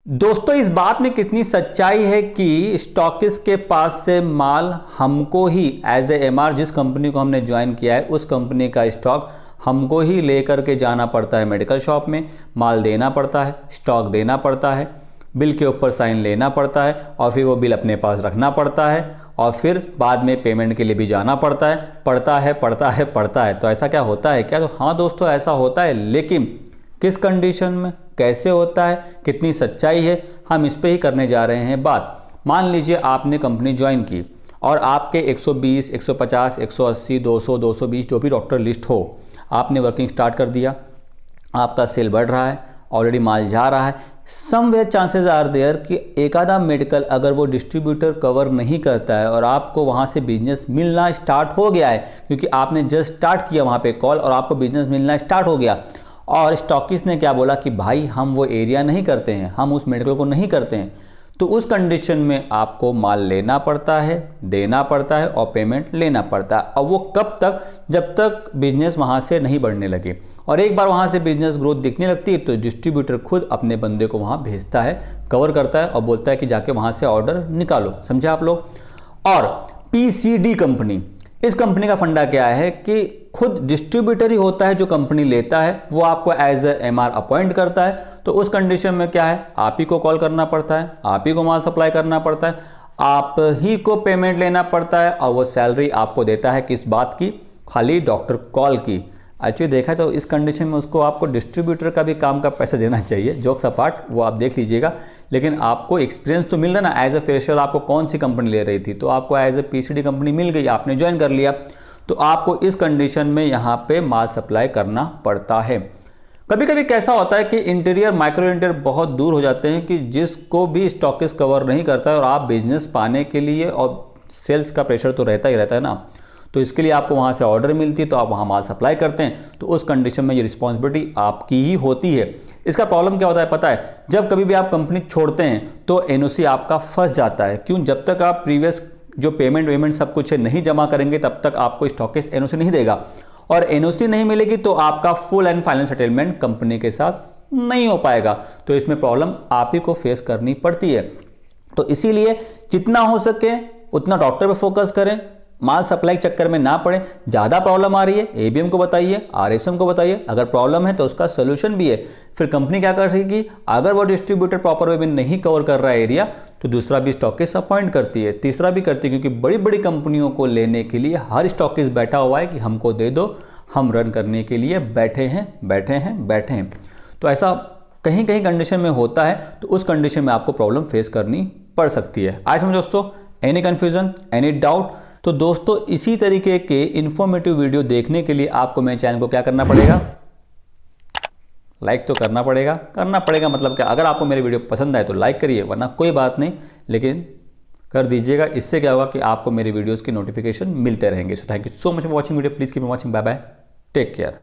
दोस्तों इस बात में कितनी सच्चाई है कि स्टॉकिस्ट के पास से माल हमको ही एज ए एमआर जिस कंपनी को हमने ज्वाइन किया है उस कंपनी का स्टॉक हमको ही लेकर के जाना पड़ता है मेडिकल शॉप में, माल देना पड़ता है, स्टॉक देना पड़ता है, बिल के ऊपर साइन लेना पड़ता है और फिर वो बिल अपने पास रखना पड़ता है और फिर बाद में पेमेंट के लिए भी जाना पड़ता है। तो ऐसा क्या होता है क्या? तो हाँ दोस्तों ऐसा होता है, लेकिन किस कंडीशन में, कैसे होता है, कितनी सच्चाई है, हम इस पे ही करने जा रहे हैं बात। मान लीजिए आपने कंपनी ज्वाइन की और आपके 120, 150, 180, 200, 220 जो भी डॉक्टर लिस्ट हो, आपने वर्किंग स्टार्ट कर दिया, आपका सेल बढ़ रहा है, ऑलरेडी माल जा रहा है। समवेयर चांसेस आर देयर कि एक आधा मेडिकल अगर वो डिस्ट्रीब्यूटर कवर नहीं करता है और आपको वहाँ से बिजनेस मिलना स्टार्ट हो गया है, क्योंकि आपने जस्ट स्टार्ट किया वहाँ पे कॉल और आपको बिजनेस मिलना स्टार्ट हो गया और स्टॉकिस्ट ने क्या बोला कि भाई हम वो एरिया नहीं करते हैं, हम उस मेडिकल को नहीं करते हैं, तो उस कंडीशन में आपको माल लेना पड़ता है, देना पड़ता है और पेमेंट लेना पड़ता है। और वो कब तक? जब तक बिजनेस वहाँ से नहीं बढ़ने लगे। और एक बार वहाँ से बिजनेस ग्रोथ दिखने लगती है तो डिस्ट्रीब्यूटर खुद अपने बंदे को वहाँ भेजता है, कवर करता है और बोलता है कि जाके वहाँ से ऑर्डर निकालो। समझे आप लोग? और पीसीडी कंपनी, इस कंपनी का फंडा क्या है कि खुद डिस्ट्रीब्यूटर ही होता है जो कंपनी लेता है, वो आपको एज ए एमआर अपॉइंट करता है। तो उस कंडीशन में क्या है, आप ही को कॉल करना पड़ता है, आप ही को माल सप्लाई करना पड़ता है, आप ही को पेमेंट लेना पड़ता है और वो सैलरी आपको देता है किस बात की? खाली डॉक्टर कॉल की। एक्चुअली देखा तो इस कंडीशन में उसको आपको डिस्ट्रीब्यूटर का भी काम का पैसा देना चाहिए। जोक्स अपार्ट, वो आप देख लीजिएगा, लेकिन आपको एक्सपीरियंस तो मिल रहा ना। एज ए फ्रेशर आपको कौन सी कंपनी ले रही थी, तो आपको एज ए पीसीडी कंपनी मिल गई, आपने ज्वाइन कर लिया, तो आपको इस कंडीशन में यहाँ पे माल सप्लाई करना पड़ता है। कभी कभी कैसा होता है कि इंटीरियर माइक्रो इंटीरियर बहुत दूर हो जाते हैं कि जिसको भी स्टॉकिस्ट कवर नहीं करता है और आप बिजनेस पाने के लिए, और सेल्स का प्रेशर तो रहता ही रहता है ना, तो इसके लिए आपको वहाँ से ऑर्डर मिलती है तो आप वहाँ माल सप्लाई करते हैं। तो उस कंडीशन में ये रिस्पॉन्सिबिलिटी आपकी ही होती है। इसका प्रॉब्लम क्या होता है पता है? जब कभी भी आप कंपनी छोड़ते हैं तो एनओसी आपका फंस जाता है। क्यों? जब तक आप प्रीवियस जो पेमेंट सब कुछ है नहीं जमा करेंगे तब तक आपको स्टॉकिस्ट एनओसी नहीं देगा, और एनओसी नहीं मिलेगी तो आपका full and final settlement company के साथ नहीं हो पाएगा। तो इसमें प्रॉब्लम आप ही को फेस करनी पड़ती है। तो इसीलिए जितना हो सके उतना डॉक्टर पे फोकस करें, माल सप्लाई के चक्कर में ना पड़े। ज़्यादा प्रॉब्लम आ रही है एबीएम को बताइए, आरएसएम को बताइए, अगर प्रॉब्लम है तो उसका सोल्यूशन भी है। फिर कंपनी क्या कर सकेगी? अगर वो डिस्ट्रीब्यूटर प्रॉपर वे में नहीं कवर कर रहा है एरिया, तो दूसरा भी स्टॉकिस्ट अपॉइंट करती है, तीसरा भी करती है, क्योंकि बड़ी बड़ी कंपनियों को लेने के लिए हर स्टॉकिस्ट बैठा हुआ है कि हमको दे दो, हम रन करने के लिए बैठे हैं। तो ऐसा कहीं कहीं कंडीशन में होता है, तो उस कंडीशन में आपको प्रॉब्लम फेस करनी पड़ सकती है। आज समझो दोस्तों, एनी कन्फ्यूजन, एनी डाउट? तो दोस्तों इसी तरीके के इन्फॉर्मेटिव वीडियो देखने के लिए आपको मेरे चैनल को क्या करना पड़ेगा? लाइक तो करना पड़ेगा। मतलब क्या, अगर आपको मेरे वीडियो पसंद आए तो लाइक करिए, वरना कोई बात नहीं, लेकिन कर दीजिएगा। इससे क्या होगा कि आपको मेरे वीडियोस की नोटिफिकेशन मिलते रहेंगे। So thank you so much for watching video. Please keep watching. Bye bye, take care.